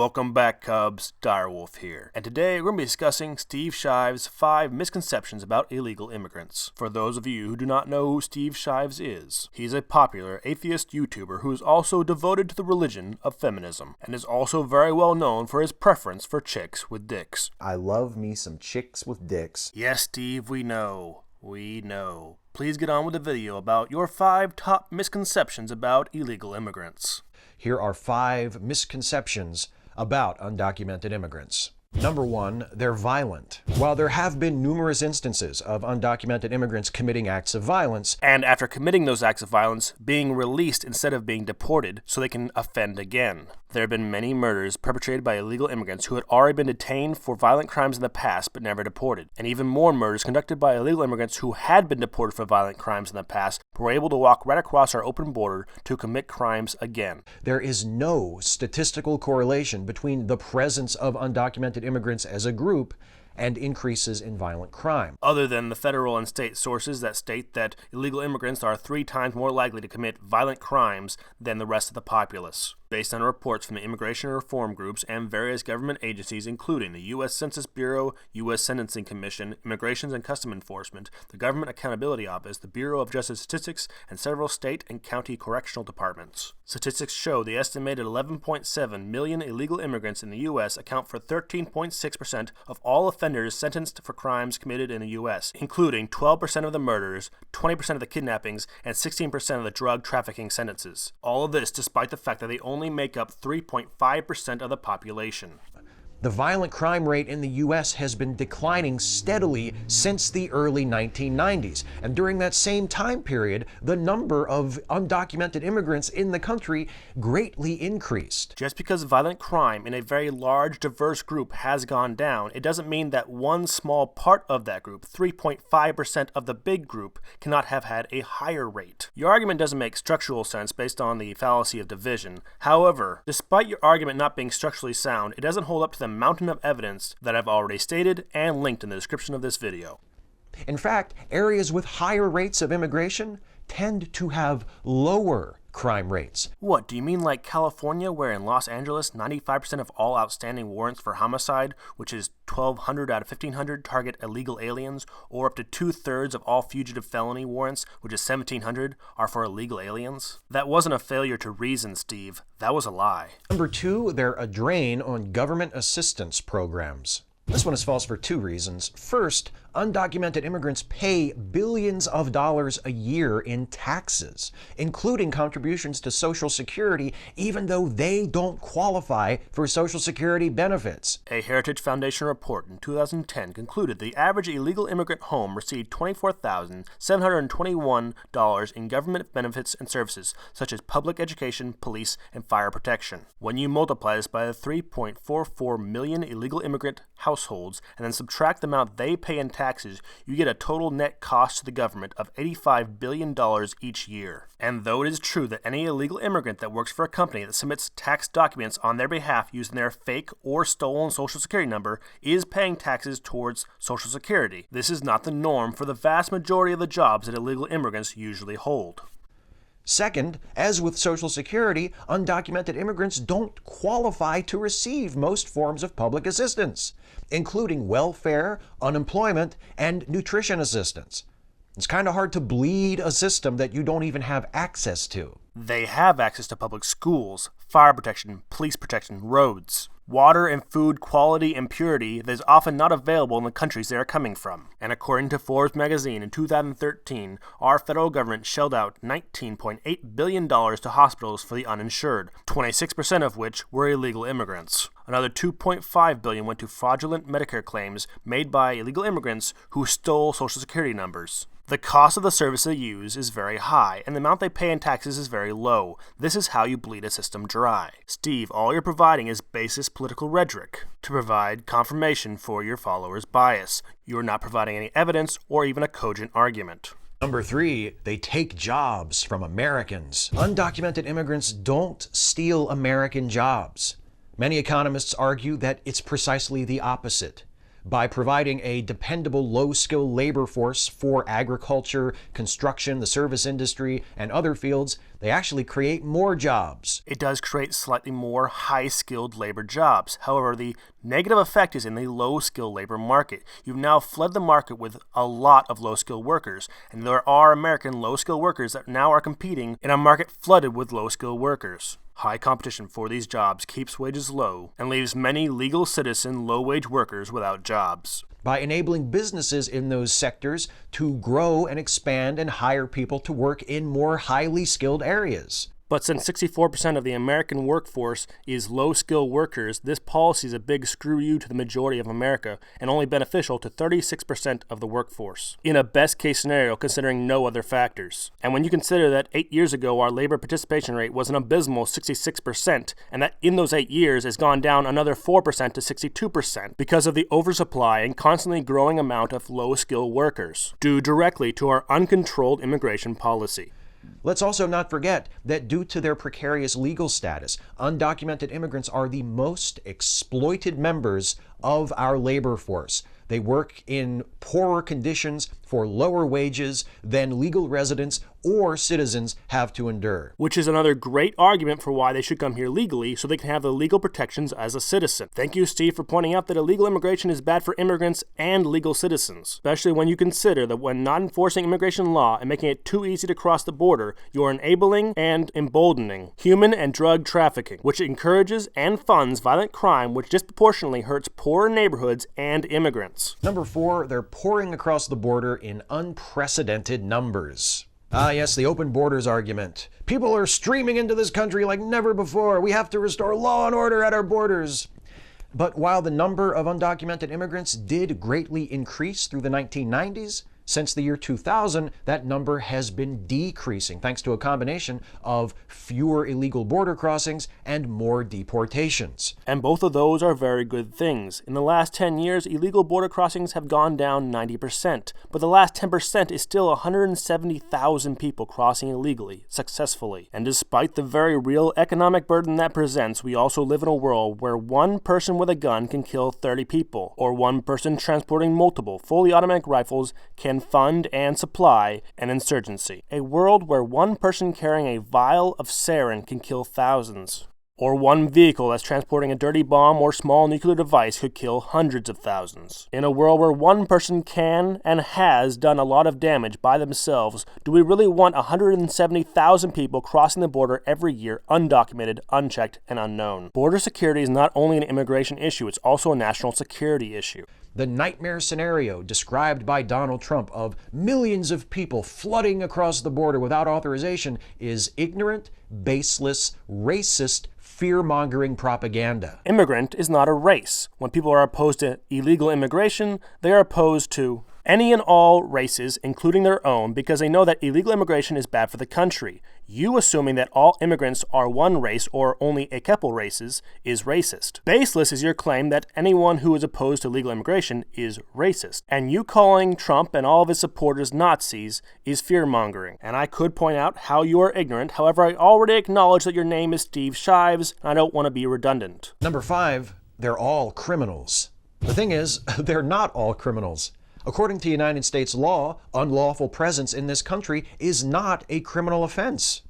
Welcome back, Cubs. Direwolf here. And today we're going to be discussing Steve Shive'S 5 misconceptions about illegal immigrants. For those of you who do not know who Steve Shive'S is, he's a popular atheist YouTuber who is also devoted to the religion of feminism, and is also very well known for his preference for chicks with dicks. I love me some chicks with dicks. Yes, Steve, we know. We know. Please get on with the video about your 5 top misconceptions about illegal immigrants. Here are 5 misconceptions about undocumented immigrants. Number 1, they're violent. While there have been numerous instances of undocumented immigrants committing acts of violence, and after committing those acts of violence, being released instead of being deported so they can offend again. There have been many murders perpetrated by illegal immigrants who had already been detained for violent crimes in the past but never deported, and even more murders conducted by illegal immigrants who had been deported for violent crimes in the past but were able to walk right across our open border to commit crimes again. There is no statistical correlation between the presence of undocumented immigrants as a group and increases in violent crime, other than the federal and state sources that state that illegal immigrants are 3 times more likely to commit violent crimes than the rest of the populace. Based on reports from the immigration reform groups and various government agencies, including the U.S. Census Bureau, U.S. Sentencing Commission, Immigration and Customs Enforcement, the Government Accountability Office, the Bureau of Justice Statistics, and several state and county correctional departments. Statistics show the estimated 11.7 million illegal immigrants in the U.S. account for 13.6% of all offenders sentenced for crimes committed in the U.S., including 12% of the murders, 20% of the kidnappings, and 16% of the drug trafficking sentences. All of this despite the fact that they only make up 3.5% of the population. The violent crime rate in the U.S. has been declining steadily since the early 1990s, and during that same time period, the number of undocumented immigrants in the country greatly increased. Just because violent crime in a very large, diverse group has gone down, it doesn't mean that one small part of that group, 3.5% of the big group, cannot have had a higher rate. Your argument doesn't make structural sense based on the fallacy of division. However, despite your argument not being structurally sound, it doesn't hold up to the mountain of evidence that I've already stated and linked in the description of this video. In fact, areas with higher rates of immigration tend to have lower crime rates. What, do you mean like California, where in Los Angeles 95% of all outstanding warrants for homicide, which is 1,200 out of 1,500, target illegal aliens, or up to 2/3 of all fugitive felony warrants, which is 1,700, are for illegal aliens? That wasn't a failure to reason, Steve. That was a lie. Number 2, they're a drain on government assistance programs. This one is false for 2 reasons. First, undocumented immigrants pay billions of dollars a year in taxes, including contributions to Social Security, even though they don't qualify for Social Security benefits. A Heritage Foundation report in 2010 concluded the average illegal immigrant home received $24,721 in government benefits and services, such as public education, police, and fire protection. When you multiply this by the 3.44 million illegal immigrant households and then subtract the amount they pay in taxes, you get a total net cost to the government of $85 billion each year. And though it is true that any illegal immigrant that works for a company that submits tax documents on their behalf using their fake or stolen Social Security number is paying taxes towards Social Security, this is not the norm for the vast majority of the jobs that illegal immigrants usually hold. Second, as with Social Security, undocumented immigrants don't qualify to receive most forms of public assistance, including welfare, unemployment, and nutrition assistance. It's kind of hard to bleed a system that you don't even have access to. They have access to public schools, fire protection, police protection, roads, water and food quality and purity that is often not available in the countries they are coming from. And according to Forbes magazine in 2013, our federal government shelled out $19.8 billion to hospitals for the uninsured, 26% of which were illegal immigrants. Another $2.5 billion went to fraudulent Medicare claims made by illegal immigrants who stole Social Security numbers. The cost of the service they use is very high, and the amount they pay in taxes is very low. This is how you bleed a system dry. Steve, all you're providing is baseless political rhetoric to provide confirmation for your followers' bias. You're not providing any evidence or even a cogent argument. Number 3, they take jobs from Americans. Undocumented immigrants don't steal American jobs. Many economists argue that it's precisely the opposite. By providing a dependable low-skill labor force for agriculture, construction, the service industry, and other fields, They actually create more jobs. It does create slightly more high-skilled labor jobs. However, the negative effect is in the low-skilled labor market. You've now flooded the market with a lot of low-skilled workers, and there are American low-skilled workers that now are competing in a market flooded with low-skilled workers. High competition for these jobs keeps wages low and leaves many legal citizen low-wage workers without jobs. By enabling businesses in those sectors to grow and expand and hire people to work in more highly skilled areas. But since 64% of the American workforce is low-skilled workers, this policy is a big screw you to the majority of America and only beneficial to 36% of the workforce, in a best-case scenario considering no other factors. And when you consider that 8 years ago our labor participation rate was an abysmal 66%, and that in those 8 years has gone down another 4% to 62% because of the oversupply and constantly growing amount of low-skilled workers, due directly to our uncontrolled immigration policy. Let's also not forget that due to their precarious legal status, undocumented immigrants are the most exploited members of our labor force. They work in poorer conditions for lower wages than legal residents or citizens have to endure. Which is another great argument for why they should come here legally so they can have the legal protections as a citizen. Thank you, Steve, for pointing out that illegal immigration is bad for immigrants and legal citizens, especially when you consider that when not enforcing immigration law and making it too easy to cross the border, you are enabling and emboldening human and drug trafficking, which encourages and funds violent crime, which disproportionately hurts poorer neighborhoods and immigrants. Number 4, they're pouring across the border in unprecedented numbers. Ah, yes, the open borders argument. People are streaming into this country like never before. We have to restore law and order at our borders. But while the number of undocumented immigrants did greatly increase through the 1990s, since the year 2000, that number has been decreasing thanks to a combination of fewer illegal border crossings and more deportations. And both of those are very good things. In the last 10 years, illegal border crossings have gone down 90%, but the last 10% is still 170,000 people crossing illegally, successfully. And despite the very real economic burden that presents, we also live in a world where one person with a gun can kill 30 people, or one person transporting multiple fully automatic rifles can fund and supply an insurgency. A world where one person carrying a vial of sarin can kill thousands. Or one vehicle that's transporting a dirty bomb or small nuclear device could kill hundreds of thousands. In a world where one person can and has done a lot of damage by themselves, do we really want 170,000 people crossing the border every year, undocumented, unchecked, and unknown? Border security is not only an immigration issue, it's also a national security issue. The nightmare scenario described by Donald Trump of millions of people flooding across the border without authorization is ignorant, baseless, racist, fear-mongering propaganda. Immigrant is not a race. When people are opposed to illegal immigration, they are opposed to any and all races, including their own, because they know that illegal immigration is bad for the country. You assuming that all immigrants are one race or only a couple races is racist. Baseless is your claim that anyone who is opposed to legal immigration is racist. And you calling Trump and all of his supporters Nazis is fear-mongering. And I could point out how you are ignorant, however I already acknowledge that your name is Steve Shive'S, and I don't want to be redundant. Number 5, they're all criminals. The thing is, they're not all criminals. According to United States law, unlawful presence in this country is not a criminal offense.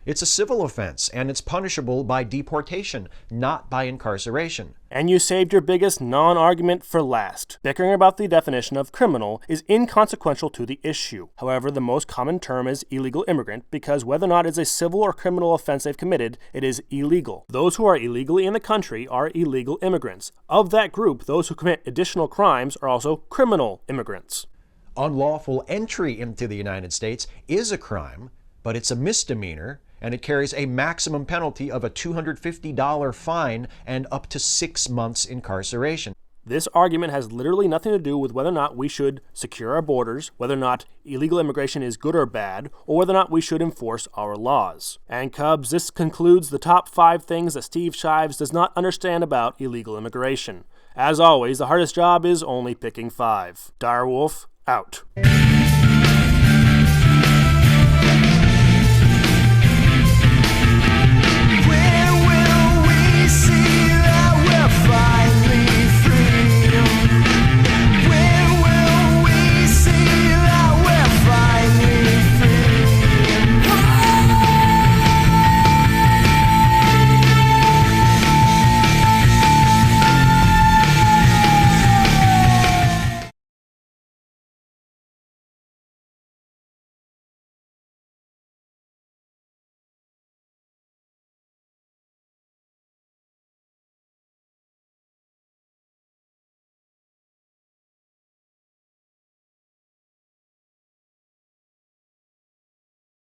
It's a civil offense, and it's punishable by deportation, not by incarceration. And you saved your biggest non-argument for last. Bickering about the definition of criminal is inconsequential to the issue. However, the most common term is illegal immigrant because whether or not it's a civil or criminal offense they've committed, it is illegal. Those who are illegally in the country are illegal immigrants. Of that group, those who commit additional crimes are also criminal immigrants. Unlawful entry into the United States is a crime, but it's a misdemeanor, and it carries a maximum penalty of a $250 fine and up to 6 months incarceration. This argument has literally nothing to do with whether or not we should secure our borders, whether or not illegal immigration is good or bad, or whether or not we should enforce our laws. And Cubs, this concludes the top 5 things that Steve Shive'S does not understand about illegal immigration. As always, the hardest job is only picking 5. Direwolf, out.